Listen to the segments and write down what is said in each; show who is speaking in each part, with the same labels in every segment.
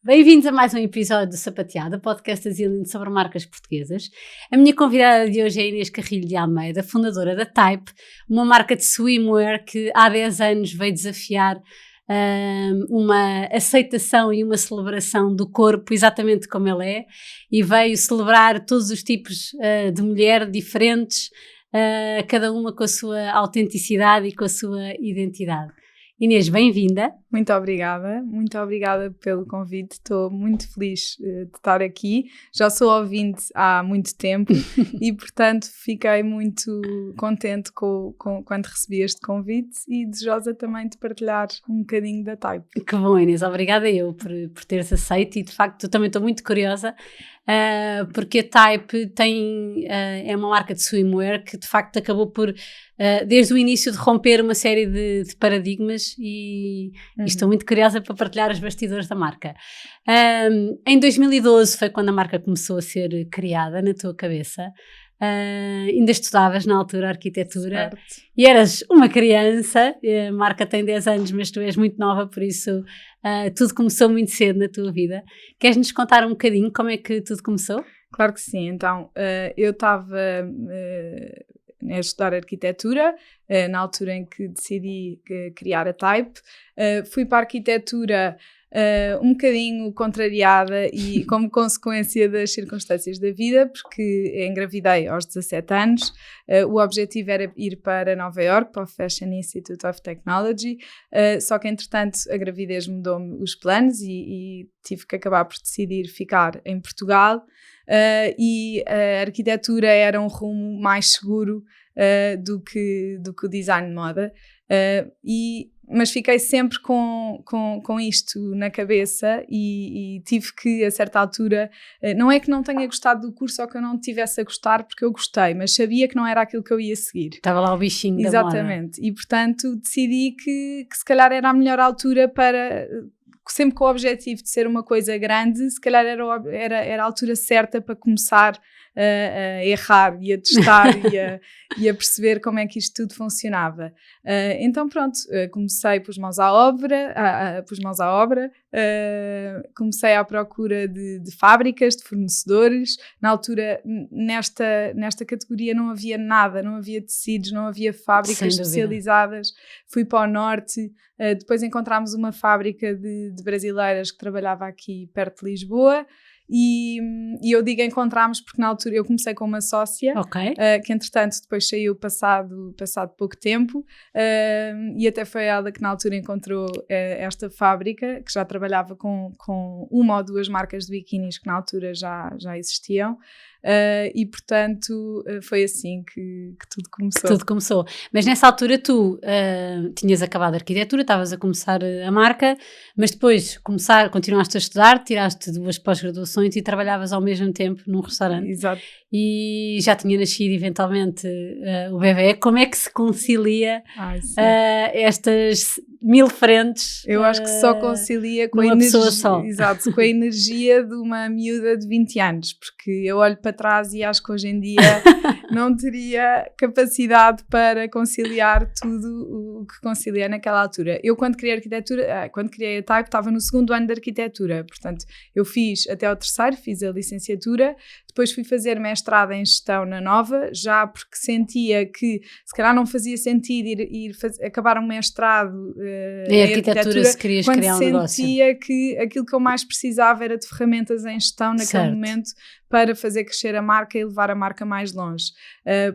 Speaker 1: Bem-vindos a mais um episódio do Sapateada, podcast da Zillion sobre marcas portuguesas. A minha convidada de hoje é Inês Carrilho de Almeida, fundadora da Type, uma marca de swimwear que há 10 anos veio desafiar uma aceitação e uma celebração do corpo exatamente como ele é, e veio celebrar todos os tipos de mulher diferentes, cada uma com a sua autenticidade e com a sua identidade. Inês, bem-vinda.
Speaker 2: Muito obrigada pelo convite, estou muito feliz de estar aqui, já sou ouvinte há muito tempo e portanto fiquei muito contente quando recebi este convite e desejosa também de partilhar um bocadinho da Type.
Speaker 1: Que bom, Inês, obrigada eu por teres aceito e de facto eu também estou muito curiosa porque a Type é uma marca de swimwear que de facto acabou por desde o início de romper uma série de paradigmas e estou muito curiosa para partilhar os bastidores da marca. Em 2012 foi quando a marca começou a ser criada na tua cabeça. Ainda estudavas na altura arquitetura, certo. E eras uma criança, a marca tem 10 anos, mas tu és muito nova, por isso tudo começou muito cedo na tua vida. Queres-nos contar um bocadinho como é que tudo começou?
Speaker 2: Claro que sim, então eu estava a estudar arquitetura, na altura em que decidi criar a Type, fui para a arquitetura um bocadinho contrariada e como consequência das circunstâncias da vida, porque engravidei aos 17 anos, o objetivo era ir para Nova Iorque, para o Fashion Institute of Technology, só que entretanto a gravidez mudou-me os planos e tive que acabar por decidir ficar em Portugal, e a arquitetura era um rumo mais seguro do que o design de moda, mas fiquei sempre com isto na cabeça e tive que, a certa altura, não é que não tenha gostado do curso ou que eu não tivesse a gostar, porque eu gostei, mas sabia que não era aquilo que eu ia seguir.
Speaker 1: Estava lá o bichinho da moda.
Speaker 2: Exatamente, e portanto decidi que se calhar era a melhor altura para... Sempre com o objetivo de ser uma coisa grande, se calhar era a altura certa para começar a errar e a testar e a perceber como é que isto tudo funcionava. Então pronto, pus mãos à obra, comecei à procura de fábricas, de fornecedores. Na altura, nesta categoria não havia nada, não havia tecidos, não havia fábricas especializadas. Fui para o norte, depois encontramos uma fábrica de brasileiras que trabalhava aqui perto de Lisboa. E eu digo encontramos porque na altura eu comecei com uma sócia, que entretanto depois saiu passado pouco tempo, e até foi ela que na altura encontrou esta fábrica, que já trabalhava com uma ou duas marcas de biquínis que na altura já existiam. E portanto foi assim que tudo começou.
Speaker 1: Mas nessa altura tu tinhas acabado a arquitetura, estavas a começar a marca, mas depois continuaste a estudar, tiraste 2 pós-graduações e trabalhavas ao mesmo tempo num restaurante.
Speaker 2: Exato.
Speaker 1: E já tinha nascido eventualmente o bebê. Como é que se concilia estas 1000 frentes?
Speaker 2: Eu acho que só concilia com a energia, exato, com a energia de uma miúda de 20 anos, porque eu olho para trás e acho que hoje em dia não teria capacidade para conciliar tudo o que conciliei naquela altura. Eu quando criei a Type estava no 2º ano de arquitetura, portanto eu fiz até ao 3º, fiz a licenciatura, depois fui fazer mestrado em gestão na Nova, já porque sentia que se calhar não fazia sentido acabar um mestrado
Speaker 1: em arquitetura se querias
Speaker 2: quando
Speaker 1: criar um negócio.
Speaker 2: Sentia que aquilo que eu mais precisava era de ferramentas em gestão naquele momento para fazer crescer a marca e levar a marca mais longe.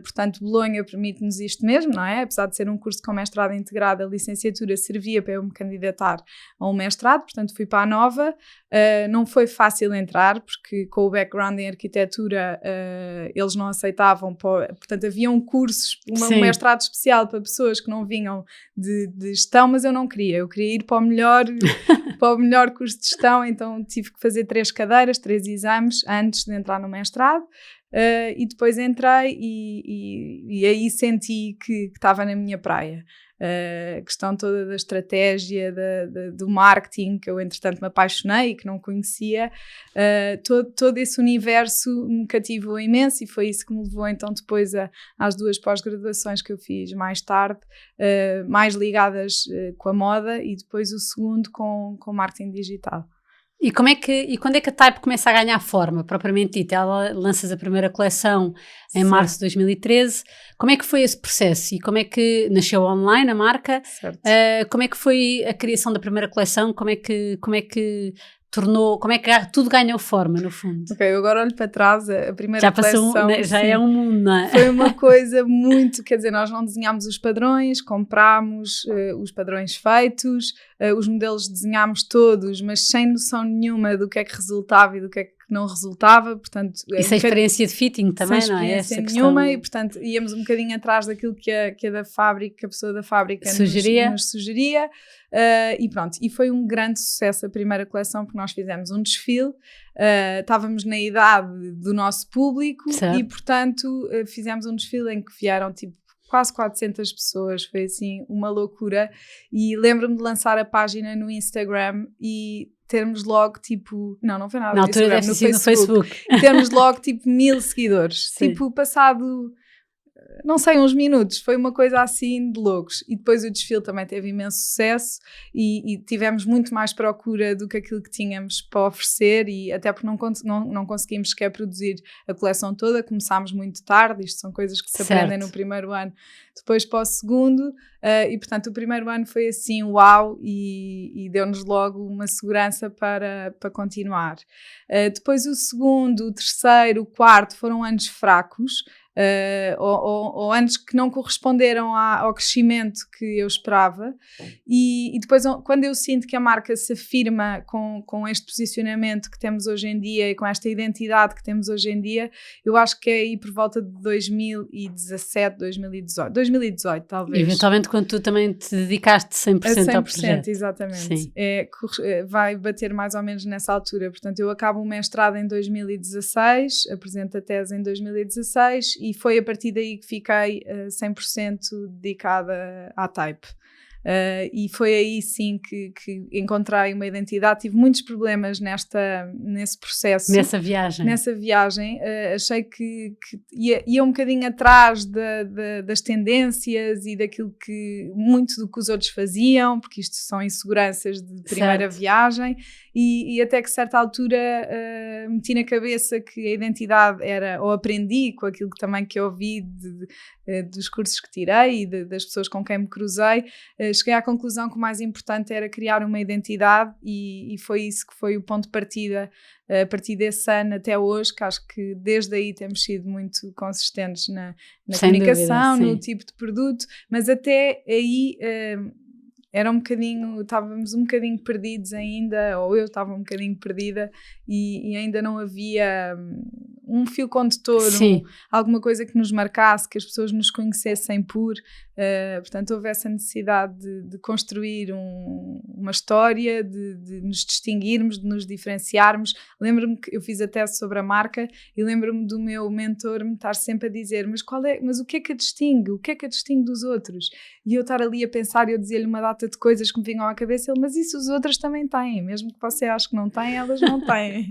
Speaker 2: Portanto, Bolonha permite-nos isto mesmo, não é? Apesar de ser um curso com mestrado integrado, a licenciatura servia para eu me candidatar a um mestrado, portanto fui para a Nova. Não foi fácil entrar, porque com o background em arquitetura eles não aceitavam, portanto haviam cursos, um mestrado especial para pessoas que não vinham de gestão, mas eu não queria, eu queria ir para o melhor curso de gestão, então tive que fazer 3 cadeiras, 3 exames antes de entrar no mestrado. E depois entrei e aí senti que estava na minha praia. A questão toda da estratégia, do marketing, que eu entretanto me apaixonei e que não conhecia, todo esse universo me cativou imenso e foi isso que me levou então depois às 2 pós-graduações que eu fiz mais tarde, mais ligadas com a moda, e depois o segundo com marketing digital.
Speaker 1: E quando é que a Type começa a ganhar forma, propriamente dita? Ela lanças a primeira coleção em março de 2013. Como é que foi esse processo? E como é que nasceu online a marca? Como é que foi a criação da primeira coleção? Como é que tudo ganhou forma, no fundo?
Speaker 2: Ok, eu agora olho para trás, a primeira coleção...
Speaker 1: Já é um mundo, não é?
Speaker 2: Foi uma coisa muito... Quer dizer, nós não desenhámos os padrões, comprámos os padrões feitos, os modelos desenhámos todos, mas sem noção nenhuma do que é que resultava e do que é que não resultava, portanto...
Speaker 1: E sem experiência de fitting também, não é?
Speaker 2: Sem experiência nenhuma, e portanto íamos um bocadinho atrás daquilo que a da fábrica, que a pessoa da fábrica nos sugeria, e pronto, e foi um grande sucesso a primeira coleção, porque nós fizemos um desfile, estávamos na idade do nosso público, e portanto fizemos um desfile em que vieram tipo quase 400 pessoas, foi assim uma loucura, e lembro-me de lançar a página no Instagram e termos logo tipo, não foi nada
Speaker 1: na altura
Speaker 2: Instagram, no Facebook. Termos logo tipo 1000 seguidores, tipo passado, não sei, uns minutos, foi uma coisa assim de loucos. E depois o desfile também teve imenso sucesso e tivemos muito mais procura do que aquilo que tínhamos para oferecer, e até porque não conseguimos sequer produzir a coleção toda, começámos muito tarde, isto são coisas que se aprendem no primeiro ano, depois para o segundo, e portanto o primeiro ano foi assim uau, e deu-nos logo uma segurança para continuar. Depois o segundo, o terceiro, o quarto foram anos fracos, ou anos que não corresponderam ao crescimento que eu esperava, e depois quando eu sinto que a marca se afirma com este posicionamento que temos hoje em dia e com esta identidade que temos hoje em dia, eu acho que é aí por volta de 2017, 2018 talvez.
Speaker 1: E eventualmente quando tu também te dedicaste 100% ao projeto.
Speaker 2: Exatamente. Vai bater mais ou menos nessa altura, portanto eu acabo o mestrado em 2016, apresento a tese em 2016 e foi a partir daí que fiquei 100% dedicada à Type. E foi aí sim que encontrei uma identidade. Tive muitos problemas nesse processo,
Speaker 1: nessa viagem.
Speaker 2: Achei que ia um bocadinho atrás das tendências e daquilo muito do que os outros faziam, porque isto são inseguranças de primeira viagem, e até que certa altura meti na cabeça que a identidade era, ou aprendi com aquilo também que eu ouvi dos cursos que tirei e das pessoas com quem me cruzei, cheguei à conclusão que o mais importante era criar uma identidade, e foi isso que foi o ponto de partida a partir desse ano até hoje, que acho que desde aí temos sido muito consistentes na comunicação, no tipo de produto, mas até aí estávamos um bocadinho perdidos ainda, ou eu estava um bocadinho perdida, e ainda não havia um fio condutor, alguma coisa que nos marcasse, que as pessoas nos conhecessem portanto houve essa necessidade de construir uma história, de nos distinguirmos, de nos diferenciarmos. Lembro-me que eu fiz a tese sobre a marca e lembro-me do meu mentor me estar sempre a dizer, mas o que é que a distingue? O que é que a distingue dos outros? E eu estar ali a pensar, e eu dizia-lhe uma data de coisas que me vinham à cabeça, ele, mas isso os outros também têm, mesmo que você ache que não têm, elas não têm.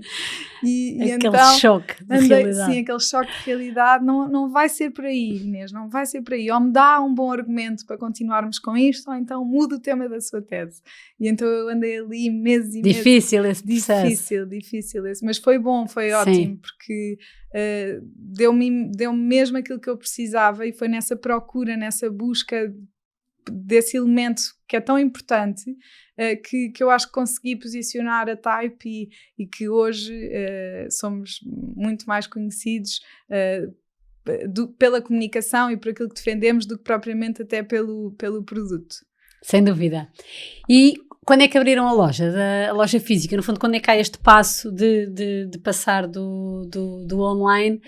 Speaker 2: E
Speaker 1: aquele
Speaker 2: então,
Speaker 1: choque de realidade.
Speaker 2: Sim, aquele choque de realidade, não vai ser por aí, Inês, não vai ser por aí. Ou me dá um bom argumento para continuarmos com isto, ou então muda o tema da sua tese. E então eu andei ali meses e meses.
Speaker 1: Difícil esse processo.
Speaker 2: Difícil esse, mas foi bom, foi ótimo, porque deu-me mesmo aquilo que eu precisava, e foi nessa procura, nessa busca desse elemento que é tão importante, que eu acho que consegui posicionar a Type, e que hoje somos muito mais conhecidos pela comunicação e por aquilo que defendemos do que propriamente até pelo produto.
Speaker 1: Sem dúvida. E quando é que abriram a loja física? No fundo, quando é que há este passo de passar do online?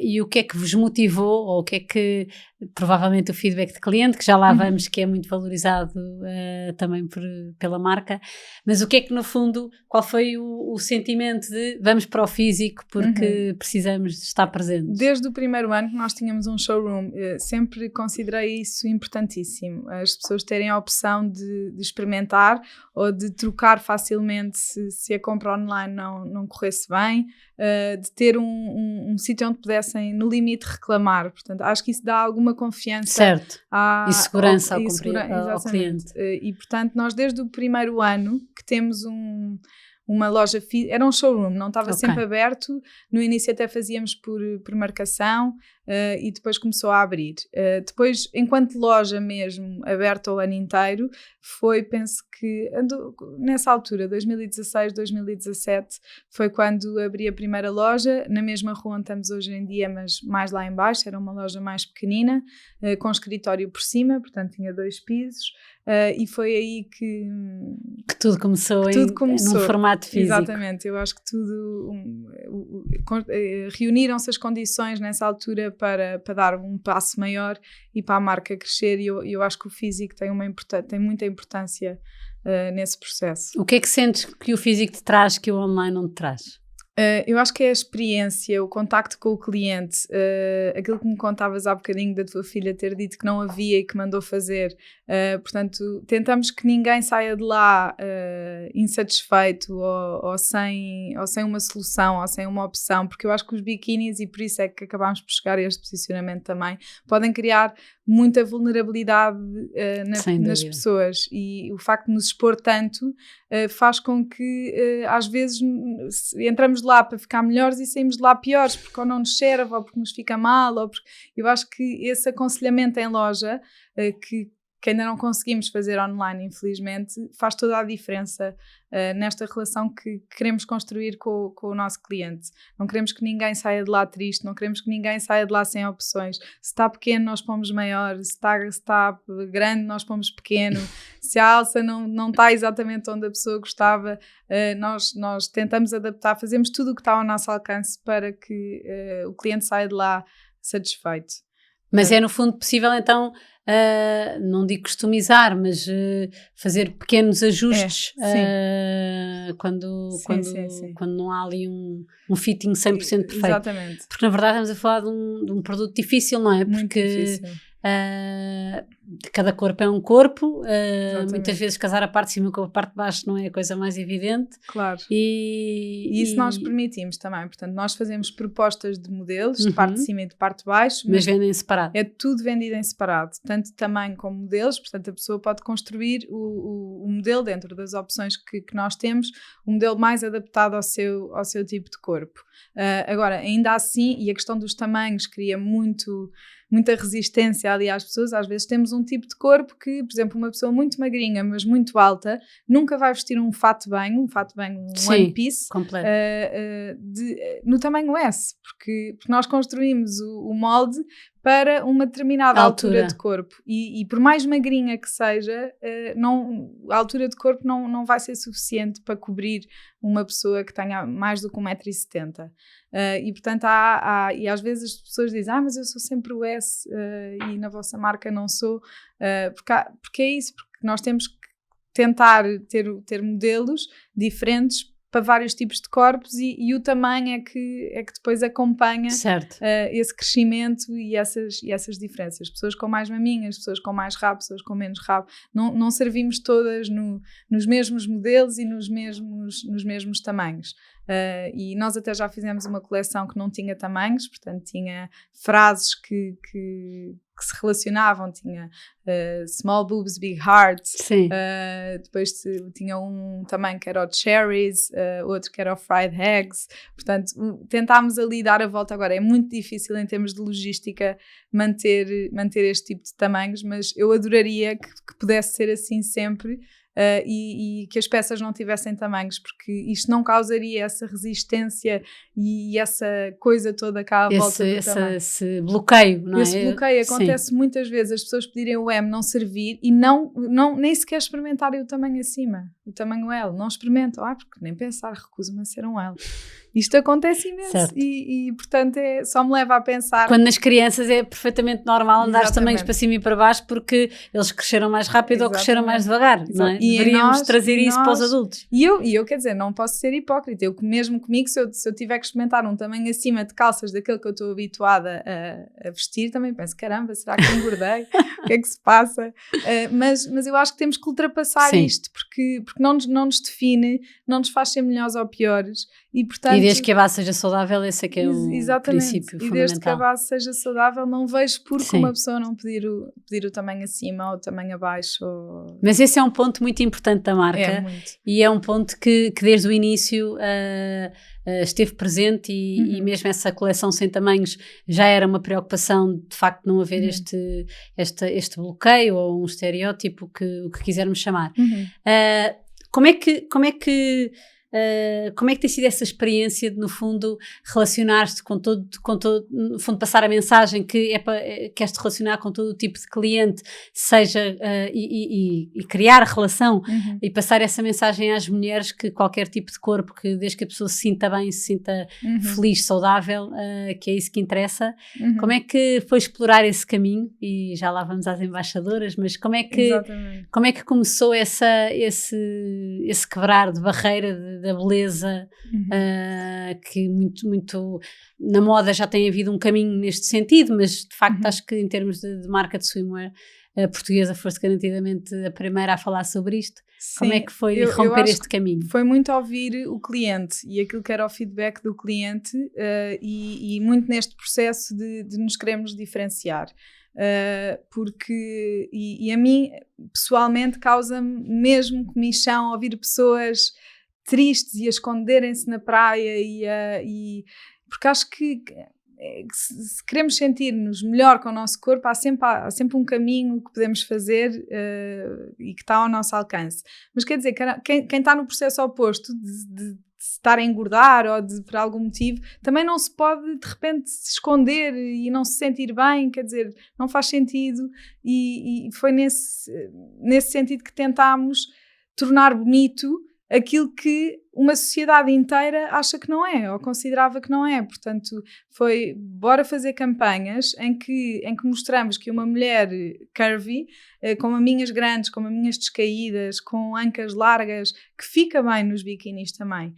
Speaker 1: E o que é que vos motivou, ou o que é que, provavelmente o feedback de cliente, que já lá vamos, que é muito valorizado também pela marca, mas o que é que no fundo, qual foi o sentimento de vamos para o físico porque precisamos de estar presentes?
Speaker 2: Desde o primeiro ano que nós tínhamos um showroom, sempre considerei isso importantíssimo, as pessoas terem a opção de experimentar ou de trocar facilmente se a compra online não corresse bem, de ter um sítio onde pudessem, no limite, reclamar. Portanto, acho que isso dá alguma confiança
Speaker 1: e segurança ao cliente.
Speaker 2: E, portanto, nós desde o primeiro ano que temos um uma loja física, era um showroom, não estava
Speaker 1: Ok.
Speaker 2: sempre aberto, no início até fazíamos por marcação e depois começou a abrir. Depois, enquanto loja mesmo, aberta o ano inteiro, foi, penso que, nessa altura, 2016, 2017, foi quando abri a primeira loja, na mesma rua onde estamos hoje em dia, mas mais lá em baixo, era uma loja mais pequenina, com escritório por cima, portanto tinha 2 pisos, e foi aí que
Speaker 1: tudo começou, num formato físico.
Speaker 2: Exatamente, eu acho que tudo reuniram-se as condições nessa altura para dar um passo maior e para a marca crescer, e eu acho que o físico tem muita importância nesse processo.
Speaker 1: O que é que sentes que o físico te traz que o online não te traz?
Speaker 2: Eu acho que é a experiência, o contacto com o cliente, aquilo que me contavas há bocadinho da tua filha ter dito que não havia e que mandou fazer, portanto tentamos que ninguém saia de lá insatisfeito ou sem uma solução ou sem uma opção, porque eu acho que os biquínis, e por isso é que acabámos por chegar a este posicionamento também, podem criar muita vulnerabilidade nas pessoas, e o facto de nos expor tanto faz com que às vezes entramos de lá para ficar melhores e saímos de lá piores, porque ou não nos serve, ou porque nos fica mal, ou porque... Eu acho que esse aconselhamento em loja, que ainda não conseguimos fazer online, infelizmente, faz toda a diferença nesta relação que queremos construir com o nosso cliente. Não queremos que ninguém saia de lá triste, não queremos que ninguém saia de lá sem opções. Se está pequeno, nós pomos maior, se está grande, nós pomos pequeno. Se a alça não está exatamente onde a pessoa gostava, nós tentamos adaptar, fazemos tudo o que está ao nosso alcance para que o cliente saia de lá satisfeito.
Speaker 1: Mas é no fundo possível então, não digo customizar, mas fazer pequenos ajustes quando não há ali um fitting 100% perfeito.
Speaker 2: Exatamente.
Speaker 1: Porque na verdade estamos a falar de um produto difícil, não é?
Speaker 2: Muito difícil.
Speaker 1: Cada corpo é um corpo, muitas vezes casar a parte de cima com a parte de baixo não é a coisa mais evidente.
Speaker 2: Claro. E isso nós permitimos também, portanto nós fazemos propostas de modelos, de parte de cima e de parte de baixo,
Speaker 1: mas vendem separado.
Speaker 2: É tudo vendido em separado, tanto tamanho como modelos, portanto a pessoa pode construir o modelo dentro das opções que nós temos, o modelo mais adaptado ao seu tipo de corpo. Agora, ainda assim, e a questão dos tamanhos cria muita resistência ali às pessoas. Às vezes temos um tipo de corpo que, por exemplo, uma pessoa muito magrinha, mas muito alta, nunca vai vestir um fato de banho, one piece,
Speaker 1: completo.
Speaker 2: No tamanho S, porque nós construímos o molde para uma determinada altura de corpo e por mais magrinha que seja, a altura de corpo não vai ser suficiente para cobrir uma pessoa que tenha mais do que 1,70 m. E portanto e às vezes as pessoas dizem, mas eu sou sempre o S e na vossa marca não sou, porque é isso, porque nós temos que tentar ter modelos diferentes para vários tipos de corpos e o tamanho é que depois acompanha esse crescimento e essas diferenças. Pessoas com mais maminhas, pessoas com mais rabo, pessoas com menos rabo. Não servimos todas nos mesmos modelos e nos mesmos tamanhos. E nós até já fizemos uma coleção que não tinha tamanhos, portanto tinha frases que se relacionavam, tinha small boobs, big hearts, depois tinha um também que era o cherries, outro que era o fried eggs, portanto tentámos ali dar a volta. Agora é muito difícil em termos de logística manter este tipo de tamanhos, mas eu adoraria que pudesse ser assim sempre. E que as peças não tivessem tamanhos, porque isto não causaria essa resistência e essa coisa toda cá à volta do tamanho.
Speaker 1: Esse bloqueio, não é?
Speaker 2: Esse bloqueio acontece muitas vezes, as pessoas pedirem o M, não servir e nem sequer experimentarem o tamanho acima, o tamanho L, não experimentam, porque nem pensar, recuso-me a ser um L. Isto acontece imenso e portanto só me leva a pensar.
Speaker 1: Quando nas crianças é perfeitamente normal andar os tamanhos para cima e para baixo porque eles cresceram mais rápido ou cresceram mais devagar, não é? Deveríamos trazer isso para os adultos.
Speaker 2: E eu quer dizer, não posso ser hipócrita, eu mesmo comigo, se eu tiver que experimentar um tamanho acima de calças daquele que eu estou habituada a vestir, também penso, caramba, será que engordei? O que é que se passa? Mas eu acho que temos que ultrapassar isto, porque não nos define, não nos faz ser melhores ou piores. E, portanto,
Speaker 1: desde que a base seja saudável, esse é que é o princípio fundamental.
Speaker 2: E desde que a base seja saudável, não vejo porque uma pessoa não pedir o tamanho acima ou o tamanho abaixo.
Speaker 1: Mas esse é um ponto muito importante da marca, e é um ponto que desde o início esteve presente, e mesmo essa coleção sem tamanhos já era uma preocupação, de facto, não haver este bloqueio ou um estereótipo, o que quisermos chamar. Como é que tem sido essa experiência de, no fundo, relacionar-te com todo, no fundo, passar a mensagem que queres te relacionar com todo o tipo de cliente, seja, e criar relação, e passar essa mensagem às mulheres que qualquer tipo de corpo, que desde que a pessoa se sinta bem, se sinta feliz, saudável, que é isso que interessa. Como é que foi explorar esse caminho? E já lá vamos às embaixadoras, mas como é que começou esse quebrar de barreira da beleza, que muito na moda já tem havido um caminho neste sentido, mas de facto acho que em termos de marca de swimwear, a portuguesa foste garantidamente a primeira a falar sobre isto. Sim, como é que foi romper este caminho?
Speaker 2: Foi muito ouvir o cliente e aquilo que era o feedback do cliente, e muito neste processo de nos queremos diferenciar. Porque a mim pessoalmente causa-me mesmo comichão ouvir pessoas tristes e a esconderem-se na praia, porque acho que se queremos sentir-nos melhor com o nosso corpo, há sempre um caminho que podemos fazer, e que está ao nosso alcance. Mas quer dizer, quem está no processo oposto de estar a engordar ou por algum motivo, também não se pode de repente se esconder e não se sentir bem, quer dizer, não faz sentido, e foi nesse sentido que tentámos tornar bonito aquilo que uma sociedade inteira acha que não é, ou considerava que não é. Portanto, foi bora fazer campanhas em que mostramos que uma mulher curvy, com maminhas grandes, com maminhas descaídas, com ancas largas, que fica bem nos biquinis também,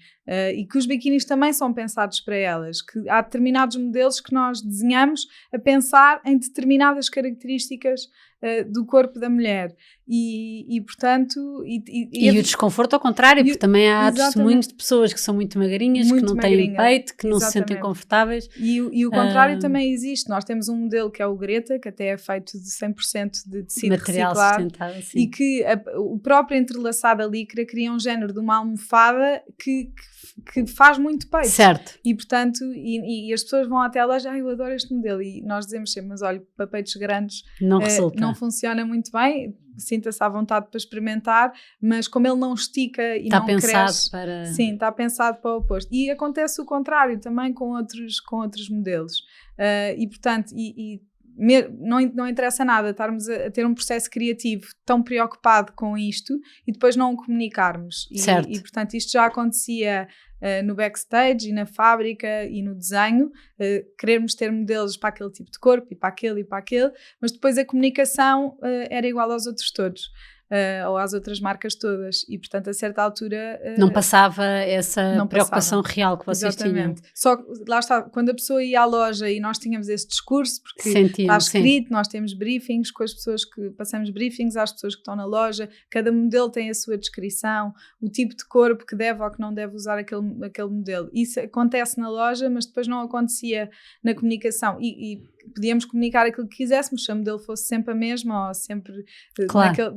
Speaker 2: e que os biquinis também são pensados para elas, que há determinados modelos que nós desenhamos a pensar em determinadas características do corpo da mulher, e portanto...
Speaker 1: E o desconforto ao contrário, porque também há testemunhos de pessoas que são muito magrinhas, que não têm peito, que não se sentem confortáveis.
Speaker 2: E o contrário também existe. Nós temos um modelo que é o Greta, que até é feito de 100% de tecido reciclado, e que o próprio entrelaçado a licra cria um género de uma almofada que faz muito peito. Certo. E portanto, e as pessoas vão até lá, eu adoro este modelo, e nós dizemos sempre, mas olha, para peitos grandes não resulta. Não funciona muito bem, sinta-se à vontade para experimentar, mas como ele não estica e não cresce, sim, está pensado para o oposto. E acontece o contrário também com outros modelos. E portanto, não interessa nada estarmos a ter um processo criativo tão preocupado com isto e depois não o comunicarmos. E portanto, isto já acontecia no backstage e na fábrica e no desenho, querermos ter modelos para aquele tipo de corpo e para aquele, mas depois a comunicação era igual aos outros todos. Ou às outras marcas todas, e portanto a certa altura
Speaker 1: não passava essa preocupação real que vocês
Speaker 2: tinham. Só lá está, quando a pessoa ia à loja e nós tínhamos esse discurso, porque está escrito, nós temos briefings com as pessoas que passamos briefings às pessoas que estão na loja, cada modelo tem a sua descrição, o tipo de corpo que deve ou que não deve usar aquele modelo. Isso acontece na loja, mas depois não acontecia na comunicação, e podíamos comunicar aquilo que quiséssemos, se a modelo fosse sempre a mesma ou sempre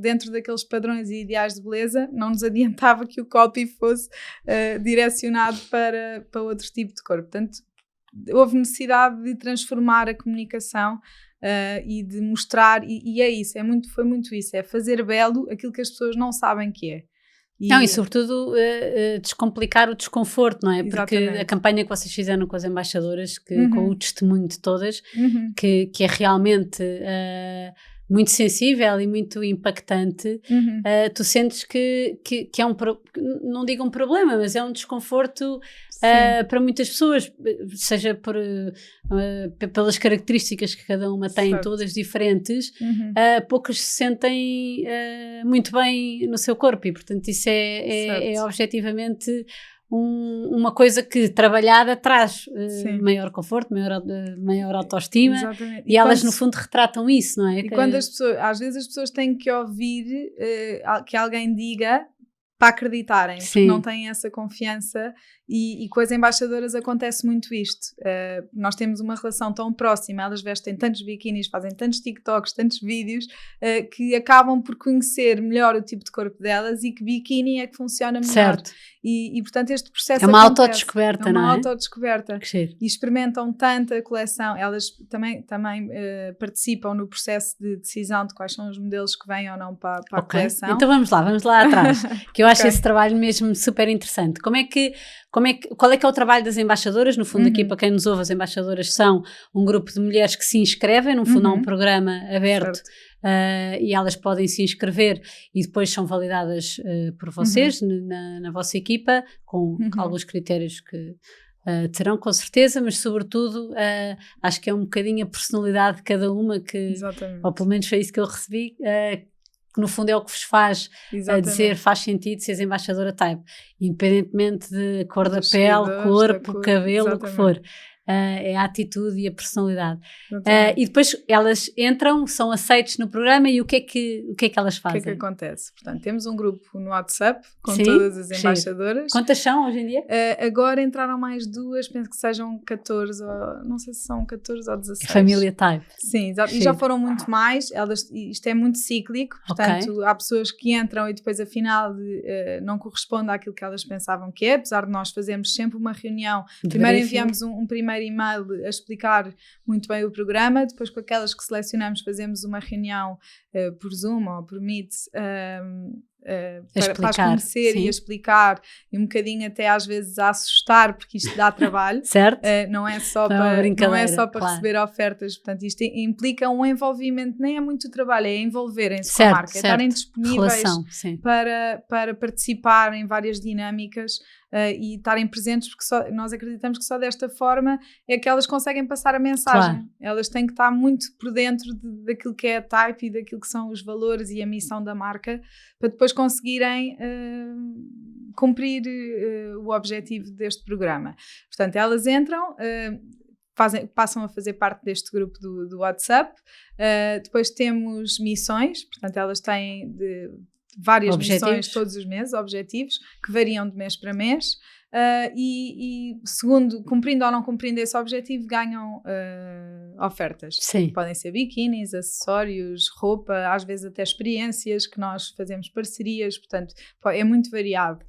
Speaker 2: dentro daqueles padrões e ideais de beleza, não nos adiantava que o copy fosse direcionado para outro tipo de corpo. Portanto, houve necessidade de transformar a comunicação e de mostrar, e é isso, foi muito isso, é fazer belo aquilo que as pessoas não sabem que é.
Speaker 1: E sobretudo descomplicar o desconforto, não é? Porque a campanha que vocês fizeram com as embaixadoras, com o testemunho de todas, que é realmente muito sensível e muito impactante, tu sentes que é não digo um problema, mas é um desconforto para muitas pessoas, seja pelas características que cada uma tem, todas diferentes, poucas se sentem muito bem no seu corpo, e portanto isso é objetivamente uma coisa que trabalhada traz maior conforto, maior autoestima. Exatamente. E elas no fundo retratam isso, não é?
Speaker 2: E quando às vezes as pessoas têm que ouvir que alguém diga para acreditarem, porque não têm essa confiança e com as embaixadoras acontece muito isto. Nós temos uma relação tão próxima, elas vestem tantos biquinis, fazem tantos TikToks, tantos vídeos, que acabam por conhecer melhor o tipo de corpo delas e que biquíni é que funciona melhor.
Speaker 1: Certo.
Speaker 2: E portanto este processo
Speaker 1: é uma autodescoberta, não é?
Speaker 2: É uma autodescoberta. E experimentam tanta coleção, elas também participam no processo de decisão de quais são os modelos que vêm ou não para a coleção.
Speaker 1: Então vamos lá atrás, que eu acho esse trabalho mesmo super interessante. Qual é que é o trabalho das embaixadoras? No fundo, aqui para quem nos ouve, as embaixadoras são um grupo de mulheres que se inscrevem, no fundo há um programa aberto e elas podem se inscrever e depois são validadas por vocês na vossa equipa, com alguns critérios que terão com certeza, mas sobretudo acho que é um bocadinho a personalidade de cada uma que, ou pelo menos foi isso que eu recebi, que no fundo é o que vos faz dizer faz sentido seres embaixadora type, independentemente de cor da pele, corpo, cabelo, o que for. É a atitude e a personalidade. E depois elas entram, são aceites no programa e o que é que elas fazem?
Speaker 2: O que é que acontece? Portanto, temos um grupo no WhatsApp com todas as embaixadoras.
Speaker 1: Quantas são hoje em dia?
Speaker 2: Agora entraram mais 2, penso que sejam 14, ou, não sei se são 14 ou 16.
Speaker 1: Família Type.
Speaker 2: Sim, exato. E já foram muito mais. Isto é muito cíclico, portanto há pessoas que entram e depois afinal não corresponde àquilo que elas pensavam que é, apesar de nós fazermos sempre uma reunião. Primeiro enviamos um primeiro e-mail a explicar muito bem o programa, depois com aquelas que selecionamos fazemos uma reunião por Zoom ou por Meet para as conhecer e a explicar e um bocadinho até às vezes a assustar, porque isto dá trabalho.
Speaker 1: Certo.
Speaker 2: Não é só para receber ofertas, portanto isto implica um envolvimento, nem é muito trabalho, é envolverem-se com a marca, é estarem disponíveis para participar em várias dinâmicas e estarem presentes, porque nós acreditamos que só desta forma é que elas conseguem passar a mensagem. Elas têm que estar muito por dentro daquilo que é a Type e daquilo que são os valores e a missão da marca, para depois conseguirem cumprir o objetivo deste programa. Portanto, elas entram, passam a fazer parte deste grupo do WhatsApp. Depois temos missões, portanto elas têm várias missões todos os meses, objetivos, que variam de mês para mês. E segundo, cumprindo ou não cumprindo esse objetivo, ganham ofertas. Podem ser biquínis, acessórios, roupa, às vezes até experiências, que nós fazemos parcerias, portanto é muito variado.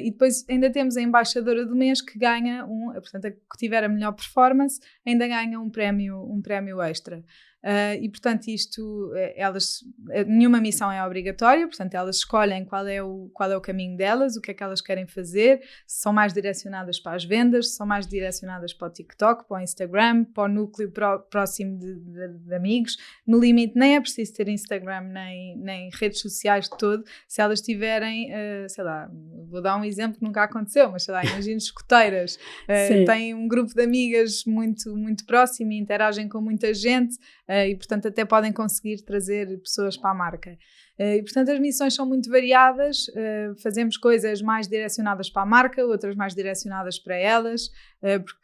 Speaker 2: E depois ainda temos a embaixadora do mês que ganha portanto a que tiver a melhor performance ainda ganha um prémio extra. E portanto nenhuma missão é obrigatória, portanto elas escolhem qual é o caminho delas, o que é que elas querem fazer, se são mais direcionadas para as vendas, se são mais direcionadas para o TikTok, para o Instagram, para o núcleo próximo de amigos. No limite nem é preciso ter Instagram nem redes sociais de todo, se elas tiverem, sei lá, vou dar um exemplo que nunca aconteceu, mas sei lá, imagina escoteiras, têm um grupo de amigas muito, muito próximo e interagem com muita gente, e portanto até podem conseguir trazer pessoas para a marca. E portanto as missões são muito variadas, fazemos coisas mais direcionadas para a marca, outras mais direcionadas para elas,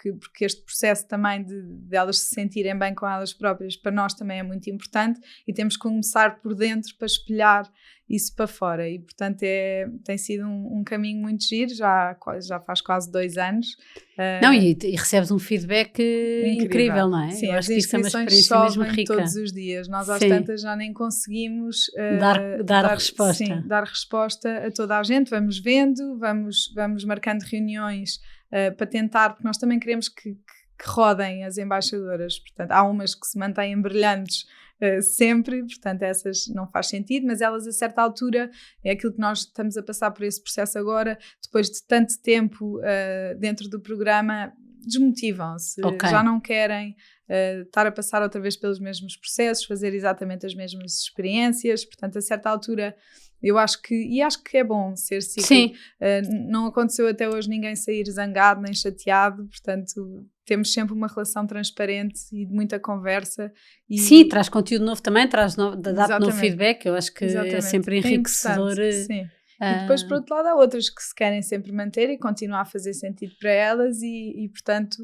Speaker 2: porque este processo também de elas se sentirem bem com elas próprias para nós também é muito importante e temos que começar por dentro para espelhar isso para fora e portanto tem sido um caminho muito giro, já faz quase 2 anos.
Speaker 1: Não, e recebes um feedback incrível, não é?
Speaker 2: Sim,
Speaker 1: eu
Speaker 2: as
Speaker 1: acho que isso é uma experiência mesmo rica.
Speaker 2: Todos os dias, nós às tantas já nem conseguimos
Speaker 1: dar resposta.
Speaker 2: Sim, dar resposta a toda a gente, vamos vendo, vamos marcando reuniões para tentar, porque nós também queremos que rodem as embaixadoras, portanto há umas que se mantêm brilhantes sempre, portanto essas não faz sentido, mas elas a certa altura, é aquilo que nós estamos a passar por esse processo agora, depois de tanto tempo dentro do programa, desmotivam-se, já não querem estar a passar outra vez pelos mesmos processos, fazer exatamente as mesmas experiências, portanto a certa altura eu acho que é bom ser cíclico. Não aconteceu até hoje ninguém sair zangado nem chateado, portanto temos sempre uma relação transparente e de muita conversa.
Speaker 1: Sim, traz conteúdo novo também, dá-te novo feedback, eu acho que é sempre enriquecedor.
Speaker 2: E depois, por outro lado, há outras que se querem sempre manter e continuar a fazer sentido para elas e portanto,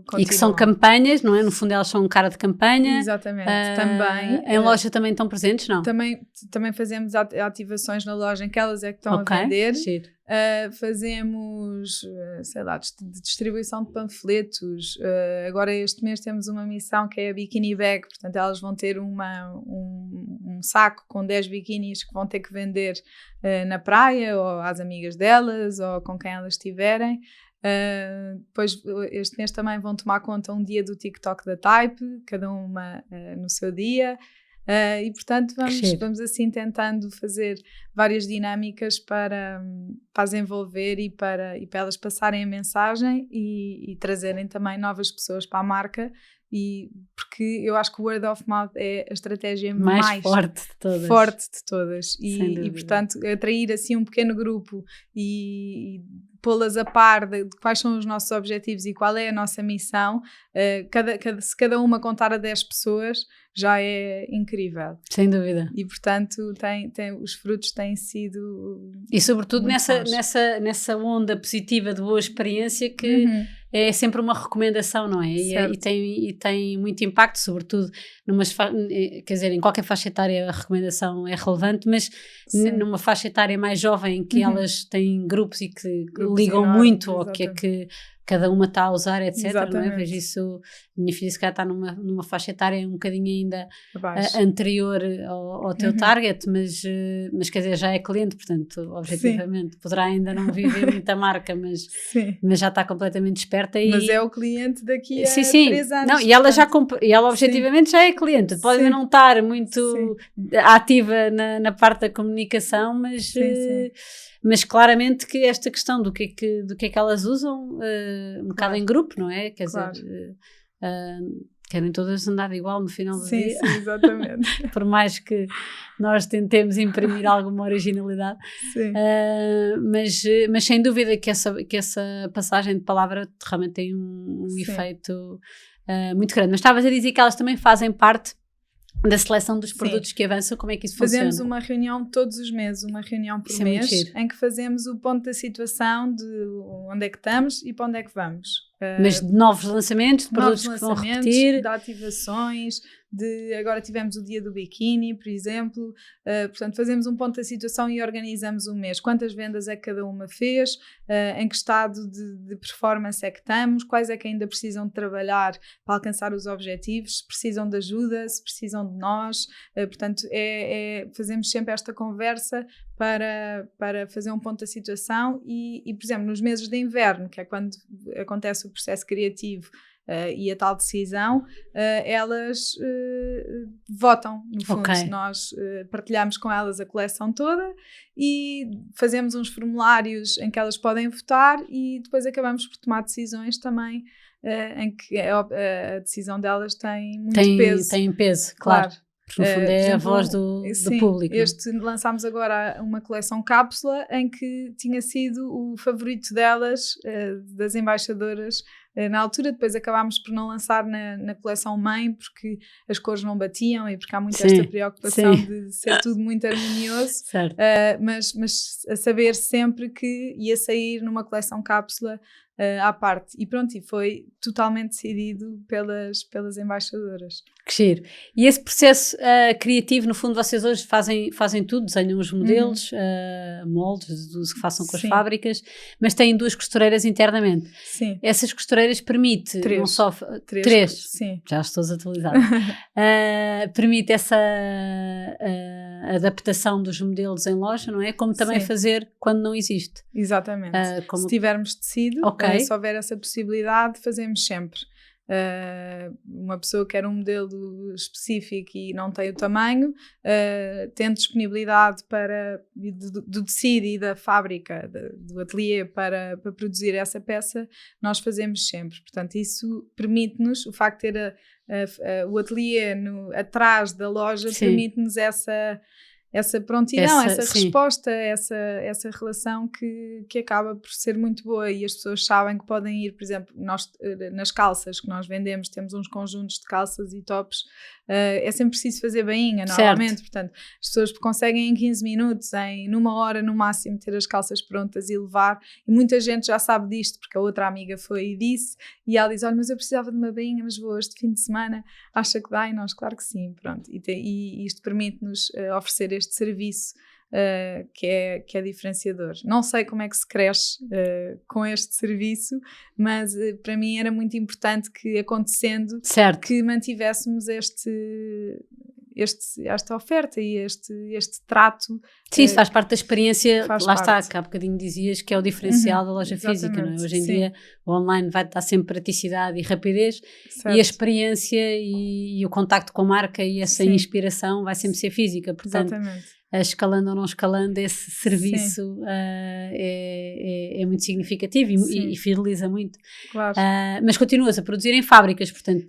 Speaker 2: continuam.
Speaker 1: E que são campanhas, não é? No fundo elas são cara de campanha.
Speaker 2: Exatamente, também.
Speaker 1: Em loja também estão presentes, não?
Speaker 2: Também fazemos ativações na loja em que elas é que estão a vender. Fazemos, sei lá, distribuição de panfletos. Agora este mês temos uma missão que é a Bikini Bag, portanto elas vão ter um saco com 10 biquinis que vão ter que vender na praia, ou às amigas delas, ou com quem elas estiverem. Depois este mês também vão tomar conta um dia do TikTok da Type, cada uma no seu dia. E portanto vamos assim tentando fazer várias dinâmicas para as envolver e para elas passarem a mensagem e trazerem também novas pessoas para a marca, porque eu acho que o word of mouth é a estratégia mais forte de todas e portanto atrair assim um pequeno grupo e pô-las a par de quais são os nossos objetivos e qual é a nossa missão. Se cada uma contar a 10 pessoas já é incrível.
Speaker 1: Sem dúvida.
Speaker 2: E portanto os frutos têm sido...
Speaker 1: E sobretudo nessa onda positiva de boa experiência que é sempre uma recomendação, não é? E tem muito impacto, sobretudo quer dizer, em qualquer faixa etária a recomendação é relevante, mas numa faixa etária mais jovem em que elas têm grupos e que ligam enormes, muito ao que é que cada uma está a usar, etc. Não é? Vejo isso, a minha filha se calhar está numa faixa etária um bocadinho ainda anterior ao teu target, mas quer dizer, já é cliente, portanto, objetivamente, poderá ainda não viver muita marca, mas já está completamente esperta.
Speaker 2: Mas é o cliente daqui a 3 anos.
Speaker 1: Não, e ela objetivamente já é cliente, pode ainda não estar muito ativa na parte da comunicação, mas claramente que esta questão do que é que elas usam, um bocado em grupo, não é? Quer dizer, querem todas andar igual no final do dia.
Speaker 2: Sim, exatamente.
Speaker 1: Por mais que nós tentemos imprimir alguma originalidade. Mas sem dúvida que essa passagem de palavra realmente tem um efeito muito grande. Mas estavas a dizer que elas também fazem parte da seleção dos produtos que avançam. Como é que isso funciona?
Speaker 2: Fazemos uma reunião todos os meses, uma reunião por mês, em que fazemos o ponto da situação de onde é que estamos e para onde é que vamos.
Speaker 1: Mas de novos lançamentos, de produtos que vão repetir?
Speaker 2: De ativações, agora tivemos o dia do biquíni, por exemplo, portanto fazemos um ponto da situação e organizamos o mês. Quantas vendas é que cada uma fez, em que estado de performance é que estamos, quais é que ainda precisam de trabalhar para alcançar os objetivos, se precisam de ajuda, se precisam de nós, portanto fazemos sempre esta conversa para fazer um ponto da situação e, por exemplo, nos meses de inverno, que é quando acontece o processo criativo e a tal decisão, elas votam, no fundo. Nós partilhamos com elas a coleção toda e fazemos uns formulários em que elas podem votar e depois acabamos por tomar decisões também em que a decisão delas tem muito peso.
Speaker 1: Tem peso, claro. No fundo é a voz do público.
Speaker 2: Lançámos agora uma coleção cápsula em que tinha sido o favorito delas, das embaixadoras, na altura. Depois acabámos por não lançar na coleção mãe porque as cores não batiam e porque há muito esta preocupação de ser tudo muito harmonioso. Mas a saber sempre que ia sair numa coleção cápsula à parte. E pronto, e foi totalmente decidido pelas embaixadoras.
Speaker 1: Que giro. E esse processo criativo, no fundo, vocês hoje fazem tudo, desenham os modelos, moldes, que façam com as fábricas, mas têm 2 costureiras internamente.
Speaker 2: Sim.
Speaker 1: Essas costureiras permite não só... 3? Sim. Já estou desatualizada. Permite essa adaptação dos modelos em loja, não é? Como também fazer quando não existe.
Speaker 2: Exatamente. Se tivermos tecido, se houver essa possibilidade, fazemos sempre. Uma pessoa que quer um modelo específico e não tem o tamanho, tem disponibilidade do tecido e da fábrica, do ateliê para produzir essa peça, nós fazemos sempre. Portanto, isso permite-nos, o facto de ter o ateliê atrás da loja, permite-nos essa prontidão, essa
Speaker 1: sim.
Speaker 2: resposta, essa relação que acaba por ser muito boa, e as pessoas sabem que podem ir, por exemplo, nós, nas calças que nós vendemos, temos uns conjuntos de calças e tops, é sempre preciso fazer bainha, normalmente, portanto, as pessoas conseguem em 15 minutos, numa hora no máximo, ter as calças prontas e levar, e muita gente já sabe disto, porque a outra amiga foi e disse, e ela diz, olha, mas eu precisava de uma bainha, mas vou este fim de semana, acha que dá? E nós, claro que sim, pronto, e isto permite-nos oferecer este serviço que é diferenciador. Não sei como é que se cresce com este serviço, mas para mim era muito importante que, acontecendo, que mantivéssemos esta oferta e este trato.
Speaker 1: Sim, isso faz parte da experiência, lá está, que há bocadinho dizias que é o diferencial da loja
Speaker 2: exatamente,
Speaker 1: física, não é? Hoje em dia o online vai dar sempre praticidade e rapidez, e a experiência e o contacto com a marca e essa inspiração vai sempre ser física, portanto, escalando ou não escalando, esse serviço é muito significativo e fideliza muito.
Speaker 2: Claro.
Speaker 1: Mas continuas a produzir em fábricas, portanto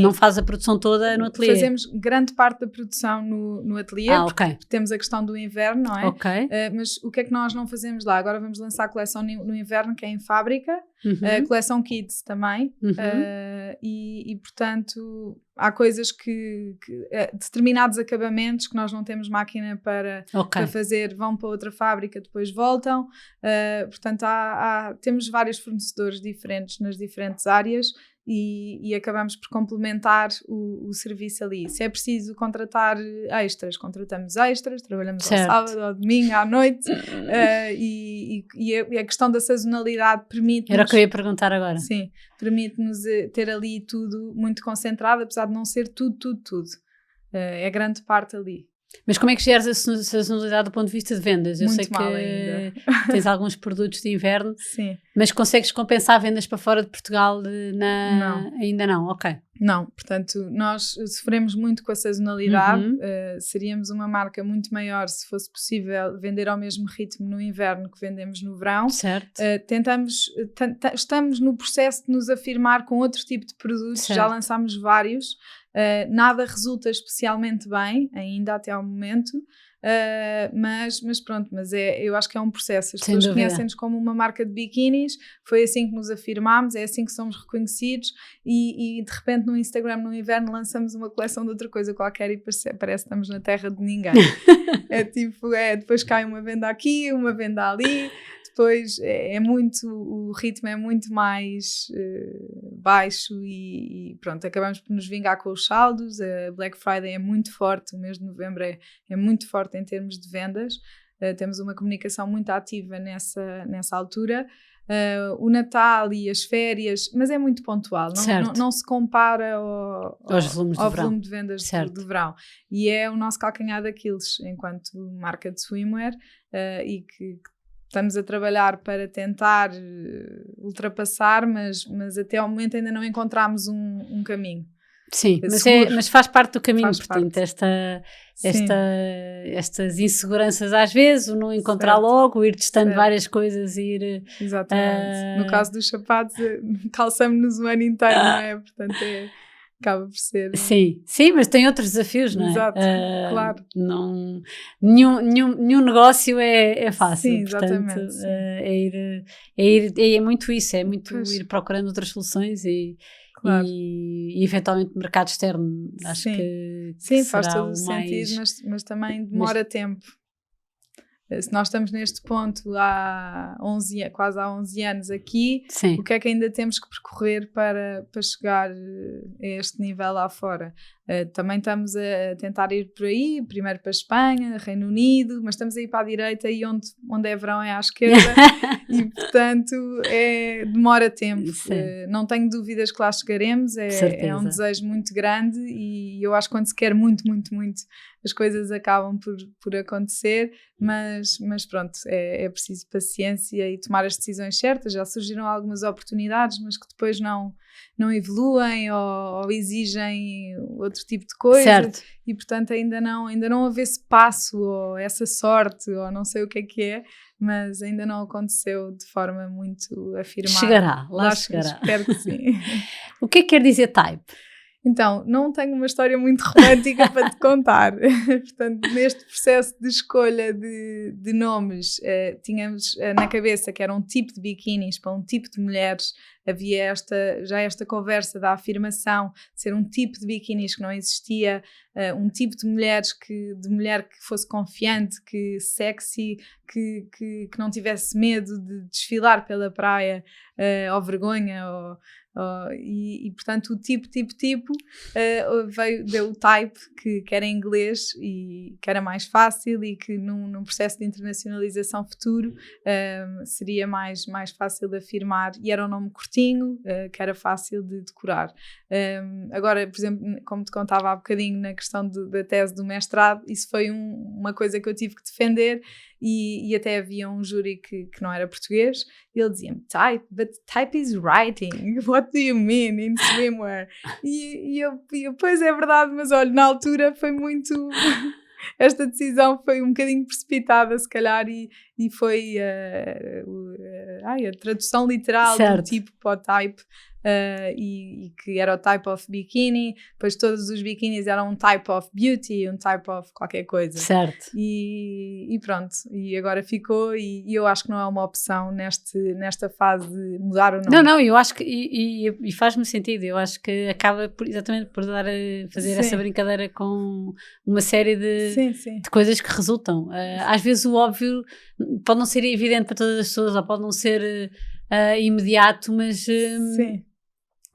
Speaker 1: não fazes a produção toda no ateliê?
Speaker 2: Fazemos grande parte da produção no ateliê, porque temos a questão do inverno, não é? Mas o que é que nós não fazemos lá? Agora vamos lançar a coleção no inverno, que é em fábrica, a coleção Kids também, e portanto há coisas que determinados acabamentos que nós não temos máquina para fazer, vão para outra fábrica, depois voltam, portanto temos vários fornecedores diferentes nas diferentes áreas, e acabamos por complementar o serviço ali. Se é preciso contratar extras, contratamos extras, trabalhamos ao sábado, ao domingo, à noite, e a questão da sazonalidade permite-nos...
Speaker 1: Era o que eu ia perguntar agora.
Speaker 2: Sim, permite-nos ter ali tudo muito concentrado, apesar de não ser tudo. É grande parte ali.
Speaker 1: Mas como é que geres a sazonalidade do ponto de vista de vendas? Eu sei que
Speaker 2: ainda.
Speaker 1: Tens alguns produtos de inverno,
Speaker 2: sim,
Speaker 1: mas consegues compensar vendas para fora de Portugal?
Speaker 2: Não.
Speaker 1: Ainda não, ok.
Speaker 2: Não, portanto, nós sofremos muito com a sazonalidade, seríamos uma marca muito maior se fosse possível vender ao mesmo ritmo no inverno que vendemos no verão.
Speaker 1: Certo.
Speaker 2: Estamos no processo de nos afirmar com outro tipo de produtos, já lançámos vários. Nada resulta especialmente bem ainda até ao momento, mas pronto, eu acho que é um processo. As pessoas conhecem-nos como uma marca de biquinis, foi assim que nos afirmámos, é assim que somos reconhecidos, e de repente no Instagram no inverno lançamos uma coleção de outra coisa qualquer e parece que estamos na terra de ninguém. Depois cai uma venda aqui, uma venda ali, depois o ritmo é muito mais baixo, e pronto, acabamos por nos vingar com os saldos. A Black Friday é muito forte, o mês de novembro é muito forte em termos de vendas, temos uma comunicação muito ativa nessa altura. O Natal e as férias, mas é muito pontual, não se compara ao volume de vendas do verão, e é o nosso calcanhar daqueles enquanto marca de swimwear, e que estamos a trabalhar para tentar ultrapassar, mas até ao momento ainda não encontramos um caminho.
Speaker 1: Sim, mas faz parte do caminho, portanto, estas inseguranças às vezes, o não encontrar logo, o ir testando várias coisas e ir...
Speaker 2: Exatamente. No caso dos sapatos, calçamos-nos o ano inteiro, não é? Portanto, acaba por ser...
Speaker 1: Sim, mas tem outros desafios, não é?
Speaker 2: Exato, claro.
Speaker 1: Nenhum negócio é fácil.
Speaker 2: Sim, exatamente.
Speaker 1: Portanto, é muito isso, é muito ir procurando outras soluções e eventualmente mercado externo. Acho que
Speaker 2: faz todo o sentido, mas também demora tempo. Se nós estamos neste ponto quase há 11 anos aqui, o que é que ainda temos que percorrer para chegar a este nível lá fora? Também estamos a tentar ir por aí, primeiro para a Espanha, Reino Unido, mas estamos a ir para a direita, e onde é verão é à esquerda, e portanto demora tempo. Não tenho dúvidas que lá chegaremos, é um desejo muito grande, e eu acho que quando se quer muito, muito, muito, as coisas acabam por acontecer, mas pronto, é preciso paciência e tomar as decisões certas. Já surgiram algumas oportunidades, mas que depois não evoluem ou exigem outro tipo de coisa, e portanto ainda não houve esse passo ou essa sorte, ou não sei o que é, mas ainda não aconteceu de forma muito afirmada.
Speaker 1: Lá chegará.
Speaker 2: Espero que sim.
Speaker 1: O que é que quer dizer type?
Speaker 2: Então, não tenho uma história muito romântica para te contar. Portanto, neste processo de escolha de nomes, tínhamos na cabeça que era um tipo de biquínis para um tipo de mulheres. Havia esta conversa da afirmação de ser um tipo de biquínis que não existia, um tipo de mulher que fosse confiante, que sexy, que não tivesse medo de desfilar pela praia ou vergonha, e portanto o tipo deu o type que era em inglês e que era mais fácil e que num processo de internacionalização futuro seria mais fácil de afirmar, e era um nome curtinho, que era fácil de decorar. Agora, por exemplo, como te contava há bocadinho na questão da tese do mestrado, isso foi uma coisa que eu tive que defender, e até havia um júri que não era português, e ele dizia-me, type, but type is writing, what do you mean in swimwear? E eu, pois é verdade, mas olha, na altura foi muito... Esta decisão foi um bocadinho precipitada, se calhar, e foi a tradução literal do tipo para o type, e que era o type of bikini, depois todos os biquinis eram um type of beauty, um type of qualquer coisa.
Speaker 1: Certo.
Speaker 2: E pronto, e agora ficou, e eu acho que não é uma opção nesta fase de mudar o nome.
Speaker 1: Não, eu acho que, e faz-me sentido, eu acho que acaba exatamente por fazer essa brincadeira com uma série de coisas que resultam. Às vezes o óbvio pode não ser evidente para todas as pessoas, ou pode não ser imediato, mas...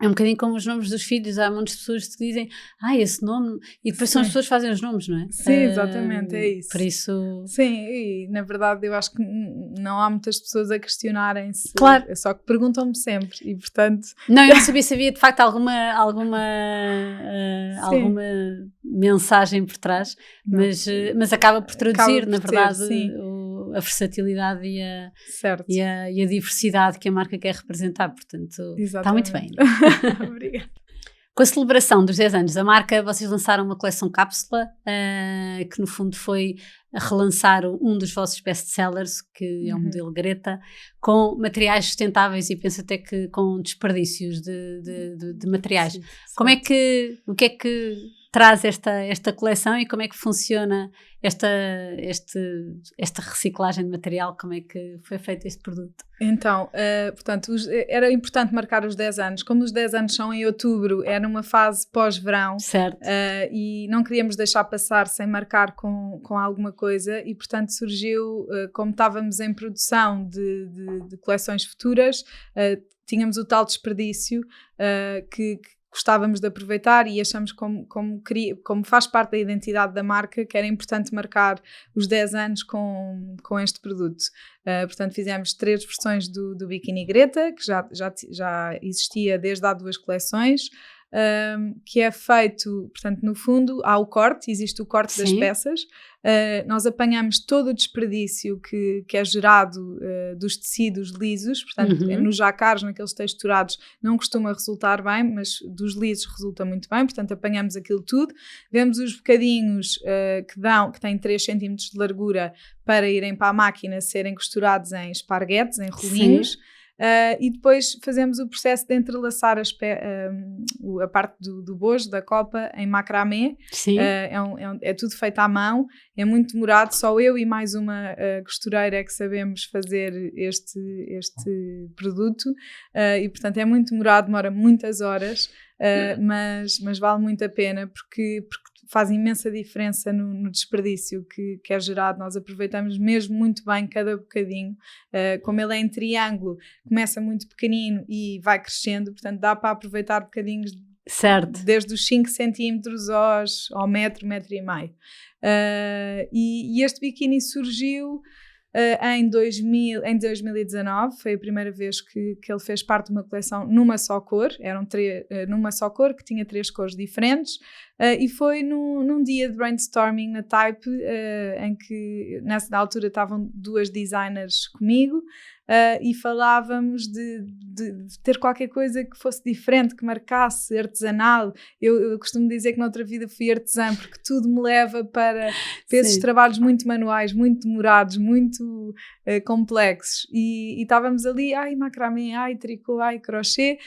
Speaker 1: É um bocadinho como os nomes dos filhos. Há muitas pessoas que dizem esse nome, e depois são as pessoas que fazem os nomes, não é?
Speaker 2: Sim, exatamente, é isso.
Speaker 1: Por isso...
Speaker 2: Sim, e na verdade eu acho que não há muitas pessoas a questionarem-se.
Speaker 1: Claro.
Speaker 2: É só que perguntam-me sempre, e portanto...
Speaker 1: Não, eu não sabia se havia de facto alguma mensagem por trás, mas acaba por traduzir, na verdade, a versatilidade e a diversidade que a marca quer representar, portanto, está muito bem.
Speaker 2: Obrigada.
Speaker 1: Com a celebração dos 10 anos da marca, vocês lançaram uma coleção cápsula, que no fundo foi relançar um dos vossos best-sellers, que é o modelo Greta, com materiais sustentáveis, e penso até que com desperdícios de materiais. Sim, o que é que traz esta coleção, e como é que funciona esta reciclagem de material? Como é que foi feito este produto?
Speaker 2: Então, portanto, era importante marcar os 10 anos. Como os 10 anos são em outubro, era numa fase pós-verão.
Speaker 1: Certo.
Speaker 2: E não queríamos deixar passar sem marcar com alguma coisa, e portanto surgiu, como estávamos em produção de coleções futuras, tínhamos o tal desperdício que gostávamos de aproveitar, e achamos como faz parte da identidade da marca, que era importante marcar os 10 anos com este produto. Portanto, fizemos 3 versões do Biquíni Greta, que já existia desde há 2 coleções, que é feito, portanto, no fundo há o corte, existe o corte das peças. Nós apanhamos todo o desperdício que é gerado dos tecidos lisos, portanto, nos jacquards, naqueles texturados, não costuma resultar bem, mas dos lisos resulta muito bem, portanto, apanhamos aquilo tudo, vemos os bocadinhos que têm 3 cm de largura para irem para a máquina serem costurados em esparguetes, em rolinhos. E depois fazemos o processo de entrelaçar a parte do bojo, da copa, em macramé. É tudo feito à mão, é muito demorado, só eu e mais uma costureira é que sabemos fazer este produto, e portanto é muito demorado, demora muitas horas, mas vale muito a pena, porque faz imensa diferença no desperdício que é gerado. Nós aproveitamos mesmo muito bem cada bocadinho, como ele é em triângulo, começa muito pequenino e vai crescendo, portanto dá para aproveitar bocadinhos,
Speaker 1: certo,
Speaker 2: desde os 5 cm ao metro e meio. E este biquíni surgiu em 2019, foi a primeira vez que ele fez parte de uma coleção numa só cor, numa só cor, que tinha 3 cores diferentes, e foi num dia de brainstorming na Type, em que nessa altura estavam 2 designers comigo, e falávamos de ter qualquer coisa que fosse diferente, que marcasse, artesanal. Eu costumo dizer que noutra vida fui artesã, porque tudo me leva para esses trabalhos muito manuais, muito demorados, muito complexos. E estávamos ali, ai macramê, ai tricô, ai crochê,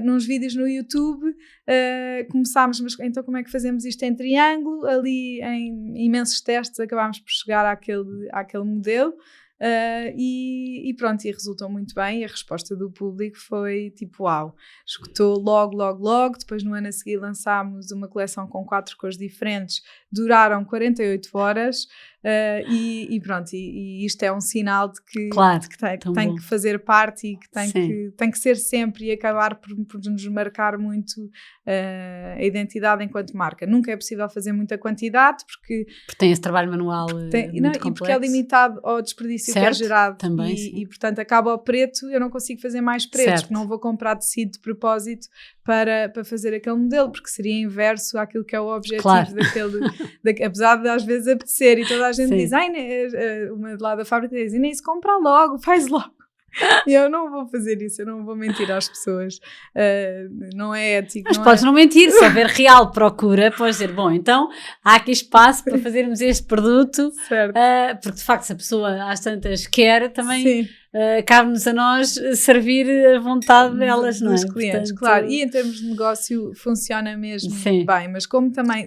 Speaker 2: nos vídeos no YouTube. Começámos, mas então como é que fazemos isto em triângulo? Ali em imensos testes acabámos por chegar àquele modelo. E pronto, e resultou muito bem. E a resposta do público foi tipo uau, esgotou logo. Depois no ano a seguir lançámos uma coleção com 4 cores diferentes, duraram 48 horas. E pronto, e isto é um sinal de que,
Speaker 1: claro,
Speaker 2: de que tem que fazer parte e que tem que ser sempre e acabar por nos marcar muito a identidade enquanto marca. Nunca é possível fazer muita quantidade porque
Speaker 1: tem esse trabalho manual muito complexo.
Speaker 2: E porque é limitado ao desperdício que é gerado
Speaker 1: também,
Speaker 2: e portanto acaba ao preto, eu não consigo fazer mais pretos, porque não vou comprar tecido de propósito para fazer aquele modelo, porque seria inverso àquilo que é o objetivo daquele, apesar de às vezes apetecer, e toda a gente diz, uma de lá da fábrica diz, Inês, compra logo, faz logo. E eu não vou fazer isso, eu não vou mentir às pessoas, não é ético.
Speaker 1: Mas podes não mentir, se houver real procura, podes dizer, bom, então há aqui espaço para fazermos este produto, porque de facto se a pessoa às tantas quer, também cabe-nos a nós servir a vontade delas, não é?
Speaker 2: Dos clientes, portanto, claro, e em termos de negócio funciona mesmo bem,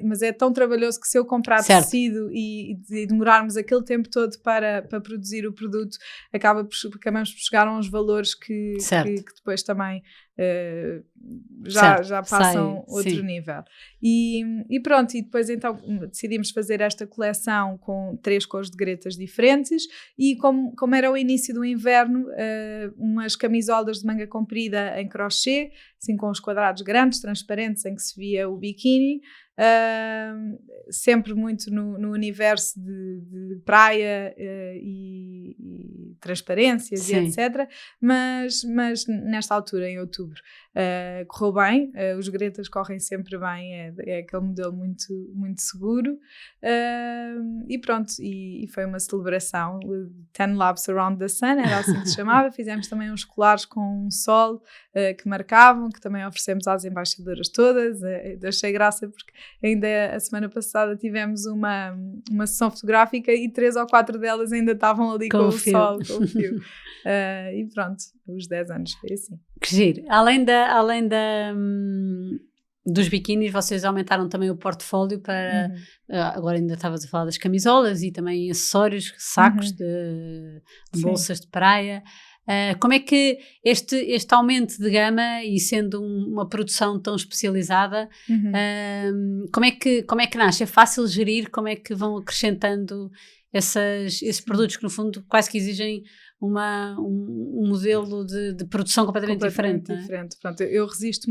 Speaker 2: mas é tão trabalhoso que se eu comprar tecido e demorarmos aquele tempo todo para produzir o produto, acabamos por chegar a uns valores que depois também já passam outro nível. E pronto, e depois então decidimos fazer esta coleção com 3 cores de gretas diferentes e como era o início do inverno, umas camisolas de manga comprida em crochê, assim com os quadrados grandes, transparentes, em que se via o biquíni, sempre muito no universo de praia e transparências e etc. Mas nesta altura, em outubro, correu bem, os gretas correm sempre bem, é aquele modelo muito, muito seguro, e pronto, e foi uma celebração. 10 Laps Around the Sun, era assim que se chamava. Fizemos também uns colares com um sol que marcavam, que também oferecemos às embaixadoras todas. Achei graça porque ainda a semana passada tivemos uma sessão fotográfica e 3 ou 4 delas ainda estavam ali com o sol, com o fio. E pronto, os 10 anos foi assim.
Speaker 1: Que giro. Além dos biquínis, vocês aumentaram também o portfólio para... agora ainda estavas a falar das camisolas e também acessórios, sacos de bolsas de praia. Como é que este aumento de gama, e sendo uma produção tão especializada, como é que nasce? É fácil gerir? Como é que vão acrescentando esses produtos que no fundo quase que exigem um modelo de produção completamente diferente?
Speaker 2: Pronto, eu resisti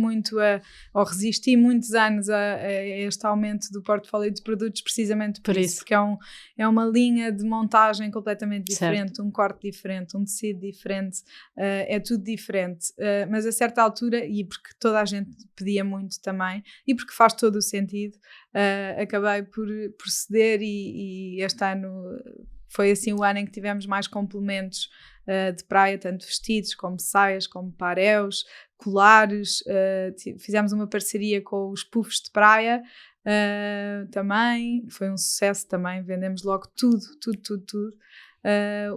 Speaker 2: muitos anos a este aumento do portfólio de produtos precisamente por isso, porque é uma linha de montagem completamente diferente, um corte diferente, um tecido diferente, é tudo diferente, mas a certa altura, e porque toda a gente pedia muito também, e porque faz todo o sentido, acabei por ceder e este ano foi assim o ano em que tivemos mais complementos de praia, tanto vestidos como saias, como paréus, colares. Fizemos uma parceria com os puffs de praia também, foi um sucesso também, vendemos logo tudo.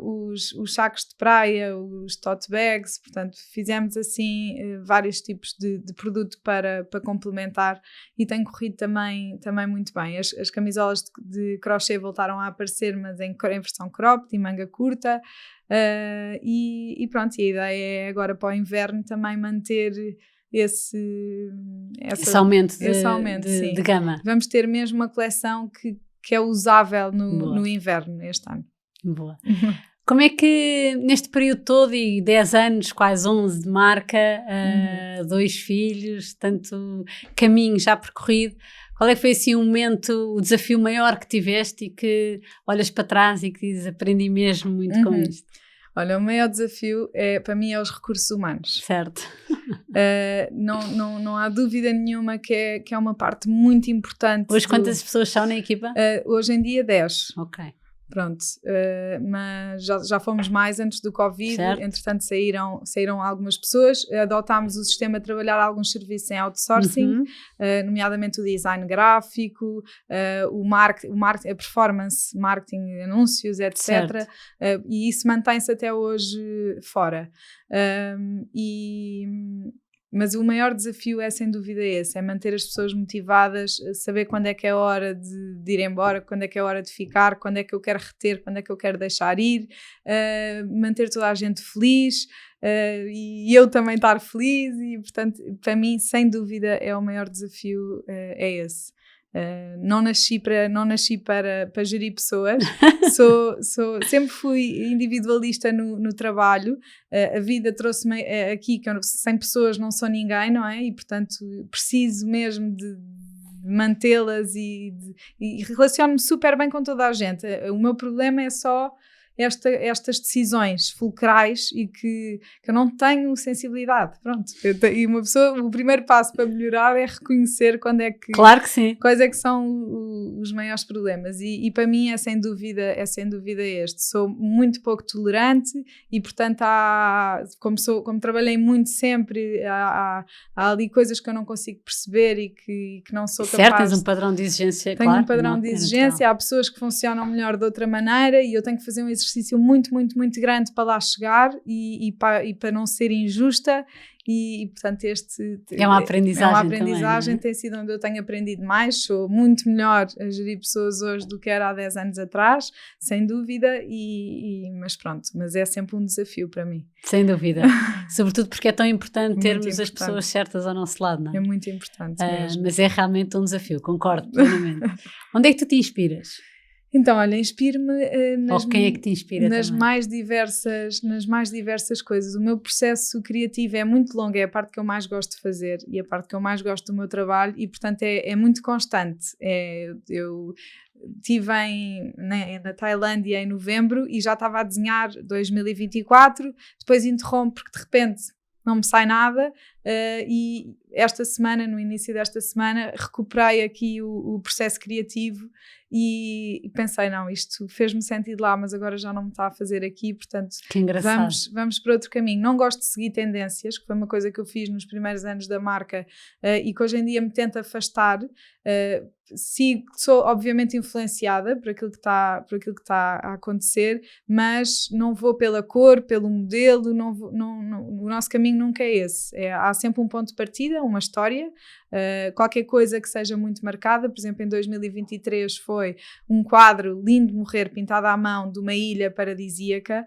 Speaker 2: Os sacos de praia, os tote bags, portanto fizemos assim vários tipos de produto para complementar, e tem corrido também muito bem. As camisolas de crochê voltaram a aparecer, mas em versão cropped e manga curta, e pronto, e a ideia é agora para o inverno também manter esse
Speaker 1: aumento de gama.
Speaker 2: Vamos ter mesmo uma coleção que é usável no inverno este ano.
Speaker 1: Boa. Como é que neste período todo, e 10 anos, quase 11 de marca, 2 filhos, tanto caminho já percorrido, qual é que foi assim o desafio maior que tiveste e que olhas para trás e que dizes, aprendi mesmo muito com isto?
Speaker 2: Olha, o maior desafio para mim é os recursos humanos.
Speaker 1: Certo.
Speaker 2: Não há dúvida nenhuma que é uma parte muito importante.
Speaker 1: Hoje quantas pessoas são na equipa?
Speaker 2: Hoje em dia 10.
Speaker 1: Ok.
Speaker 2: Pronto, mas já fomos mais antes do Covid, certo. Entretanto saíram algumas pessoas, adotámos o sistema de trabalhar alguns serviços em outsourcing, nomeadamente o design gráfico, o marketing, a performance, marketing, anúncios, etc. E isso mantém-se até hoje fora. Mas o maior desafio é sem dúvida esse, é manter as pessoas motivadas, saber quando é que é hora de ir embora, quando é que é hora de ficar, quando é que eu quero reter, quando é que eu quero deixar ir, manter toda a gente feliz e eu também estar feliz e, portanto, para mim, sem dúvida, é o maior desafio, é esse. Não nasci para gerir pessoas, sempre fui individualista no trabalho, a vida trouxe-me aqui que sem pessoas não sou ninguém, não é? E portanto preciso mesmo de mantê-las e relaciono-me super bem com toda a gente. O meu problema é só estas decisões fulcrais e que eu não tenho sensibilidade, pronto. E uma pessoa, o primeiro passo para melhorar é reconhecer quando é que...
Speaker 1: Claro que sim.
Speaker 2: Quais é que são os maiores problemas e para mim é sem dúvida este. Sou muito pouco tolerante e portanto como trabalhei muito sempre, há ali coisas que eu não consigo perceber e que não sou capaz...
Speaker 1: Certo, tens um padrão de exigência,
Speaker 2: tenho um padrão de exigência, há pessoas que funcionam melhor de outra maneira e eu tenho que fazer um exercício muito, muito, muito grande para lá chegar e para não ser injusta e portanto
Speaker 1: é uma aprendizagem
Speaker 2: também, tem sido onde eu tenho aprendido mais, sou muito melhor a gerir pessoas hoje do que era há 10 anos atrás, sem dúvida, mas pronto, mas é sempre um desafio para mim.
Speaker 1: Sem dúvida, sobretudo porque é tão importante termos as pessoas certas ao nosso lado, não é?
Speaker 2: É muito importante mesmo.
Speaker 1: Mas é realmente um desafio, concordo plenamente. Onde é que tu te inspiras?
Speaker 2: Então, olha, inspiro-me
Speaker 1: ou quem é que te inspira
Speaker 2: nas mais diversas coisas. O meu processo criativo é muito longo, é a parte que eu mais gosto de fazer e a parte que eu mais gosto do meu trabalho e, portanto, é muito constante. Eu estive na Tailândia em novembro e já estava a desenhar 2024, depois interrompo porque de repente não me sai nada e esta semana, no início desta semana, recuperei aqui o processo criativo e pensei, não, isto fez-me sentido lá, mas agora já não me está a fazer aqui, portanto vamos para outro caminho. Não gosto de seguir tendências, que foi uma coisa que eu fiz nos primeiros anos da marca e que hoje em dia me tenta afastar. Sou obviamente influenciada por aquilo que está a acontecer, mas não vou pela cor, pelo modelo, o nosso caminho nunca é esse. Há sempre um ponto de partida, uma história, qualquer coisa que seja muito marcada. Por exemplo, em 2023 foi um quadro lindo morrer pintado à mão de uma ilha paradisíaca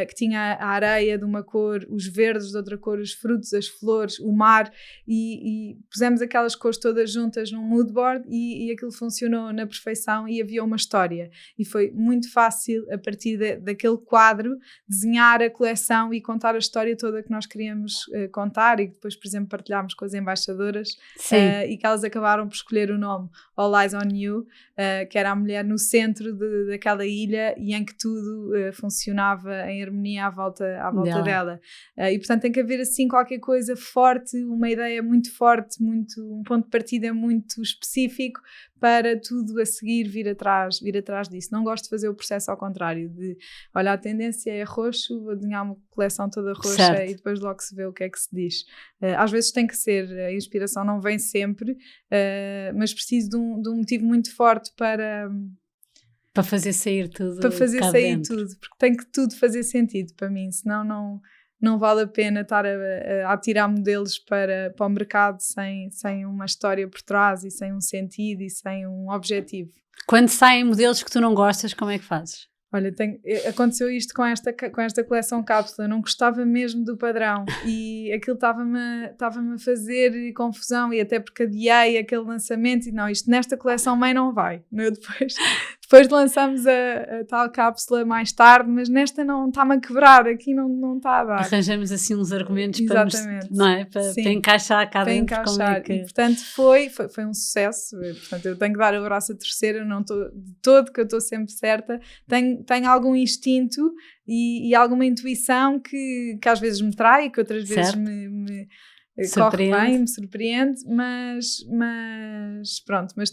Speaker 2: que tinha a areia de uma cor, os verdes de outra cor, os frutos, as flores, o mar e pusemos aquelas cores todas juntas num mood board e aquilo funcionou na perfeição e havia uma história e foi muito fácil a partir daquele quadro desenhar a coleção e contar a história toda que nós queríamos contar e que depois, por exemplo, partilhámos com as embaixadoras e que elas acabaram por escolher o nome All Eyes on You, que era a mulher no centro daquela ilha e em que tudo funcionava em harmonia à volta dela. E portanto tem que haver assim qualquer coisa forte, uma ideia muito forte, um ponto de partida muito específico para tudo a seguir vir atrás disso. Não gosto de fazer o processo ao contrário, de olha, a tendência é roxo, vou desenhar uma coleção toda roxa certo. E depois logo se vê o que é que se diz. Às vezes tem que ser, a inspiração não vem sempre, mas preciso de um motivo muito forte para
Speaker 1: fazer sair tudo.
Speaker 2: Para fazer sair tudo, porque tem que tudo fazer sentido para mim, senão não vale a pena estar a tirar modelos para o mercado sem uma história por trás e sem um sentido e sem um objetivo.
Speaker 1: Quando saem modelos que tu não gostas, como é que fazes?
Speaker 2: Olha, aconteceu isto com esta coleção cápsula, eu não gostava mesmo do padrão e aquilo estava-me a fazer confusão e até porque adiei aquele lançamento e não, isto nesta coleção mãe não vai. Eu depois lançamos a tal cápsula mais tarde, mas nesta não está-me a quebrar, aqui não está a dar.
Speaker 1: Arranjamos assim uns argumentos para encaixar cá dentro. Como é que...
Speaker 2: E, portanto foi um sucesso, portanto eu tenho que dar o braço a torcer, eu não estou de todo, que eu estou sempre certa, tenho algum instinto e alguma intuição que às vezes me trai, que outras vezes me corre bem, me surpreende, mas pronto, mas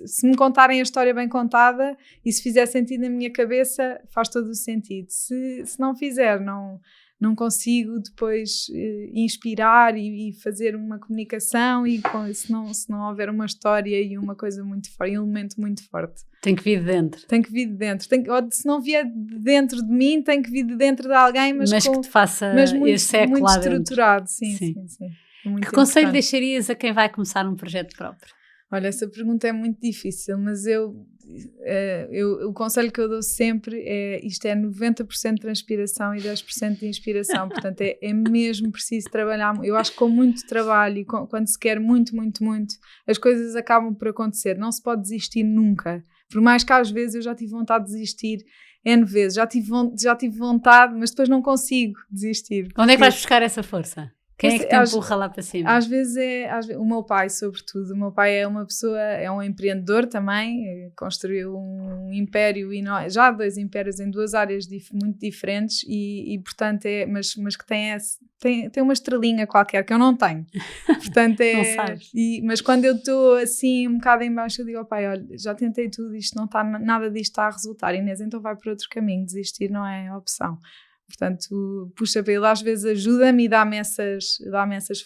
Speaker 2: se me contarem a história bem contada e se fizer sentido na minha cabeça, faz todo o sentido. Se não fizer, não consigo depois inspirar e fazer uma comunicação, e se não houver uma história e uma coisa muito forte, um elemento muito forte.
Speaker 1: Tem que vir de dentro.
Speaker 2: Tem que vir de dentro. Ou se não vier de dentro de mim, tem que vir de dentro de alguém, mas
Speaker 1: que te faça esse eco
Speaker 2: muito
Speaker 1: lá
Speaker 2: estruturado.
Speaker 1: Dentro.
Speaker 2: Sim. Muito
Speaker 1: que conselho deixarias a quem vai começar um projeto próprio?
Speaker 2: Olha, essa pergunta é muito difícil, mas o conselho que eu dou sempre é: isto é 90% de transpiração e 10% de inspiração, portanto é mesmo preciso trabalhar. Eu acho que com muito trabalho e quando se quer muito, muito, muito, as coisas acabam por acontecer. Não se pode desistir nunca, por mais que às vezes eu já tive vontade de desistir N vezes, já tive vontade, mas depois não consigo desistir.
Speaker 1: Onde é que vais buscar essa força? Quem é que te empurra lá para cima?
Speaker 2: Às vezes o meu pai, sobretudo. O meu pai é uma pessoa, é um empreendedor também, construiu um império, já 2 impérios em 2 áreas muito diferentes e portanto, mas que tem uma estrelinha qualquer que eu não tenho. Portanto,
Speaker 1: não sabes.
Speaker 2: Mas quando eu estou assim um bocado em baixo, eu digo ao pai: olha, já tentei tudo, nada disto está a resultar, Inês, então vai para outro caminho, desistir não é opção. Portanto, puxa para ele, às vezes ajuda-me e dá-me essas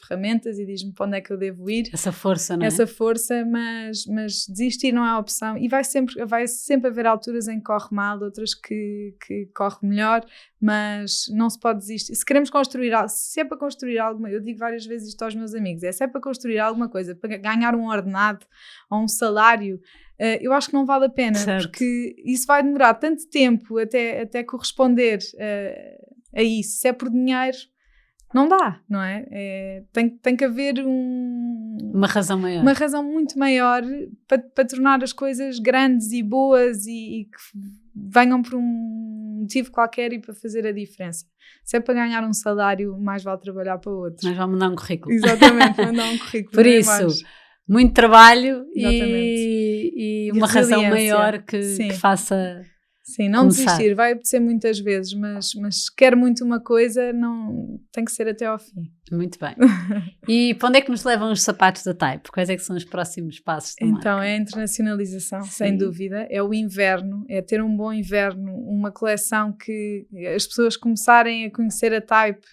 Speaker 2: ferramentas e diz-me para onde é que eu devo ir.
Speaker 1: Essa força, não é?
Speaker 2: Essa força, mas desistir não é opção. E vai sempre haver alturas em que corre mal, outras que corre melhor, mas não se pode desistir. Se queremos construir algo, se é para construir algo, eu digo várias vezes isto aos meus amigos, se é para construir alguma coisa, para ganhar um ordenado ou um salário, eu acho que não vale a pena,
Speaker 1: certo.
Speaker 2: Porque isso vai demorar tanto tempo até corresponder a isso. Se é por dinheiro, não dá, não é? Tem que haver
Speaker 1: uma razão maior.
Speaker 2: Uma razão muito maior para tornar as coisas grandes e boas e que venham por um motivo qualquer e para fazer a diferença. Se é para ganhar um salário, mais vale trabalhar para outros.
Speaker 1: Mais vale mandar um currículo.
Speaker 2: Exatamente, mandar um currículo.
Speaker 1: Por isso, muito trabalho e uma razão maior que faça.
Speaker 2: Sim, não desistir, vai acontecer muitas vezes, mas se quer muito uma coisa, não tem que ser até ao fim.
Speaker 1: Muito bem. E para onde é que nos levam os sapatos da Type? Quais é que são os próximos passos da marca?
Speaker 2: Então, é a internacionalização, sem dúvida. É o inverno, é ter um bom inverno, uma coleção que as pessoas começarem a conhecer a Type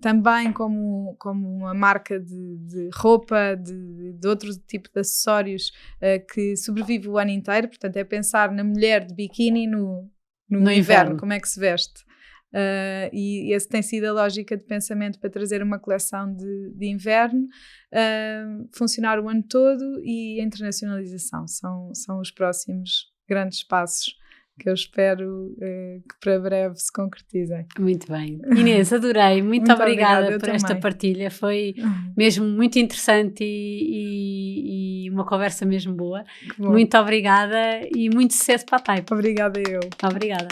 Speaker 2: também como uma marca de roupa, de outro tipo de acessórios que sobrevive o ano inteiro. Portanto, é pensar na mulher de biquíni no inverno, como é que se veste. E essa tem sido a lógica de pensamento para trazer uma coleção de inverno, funcionar o ano todo, e a internacionalização são os próximos grandes passos que eu espero que para breve se concretizem.
Speaker 1: Muito bem. Inês, adorei. Muito obrigada por esta partilha. Foi mesmo muito interessante e uma conversa mesmo boa. Muito obrigada e muito sucesso para a Type.
Speaker 2: Obrigada eu.
Speaker 1: Obrigada.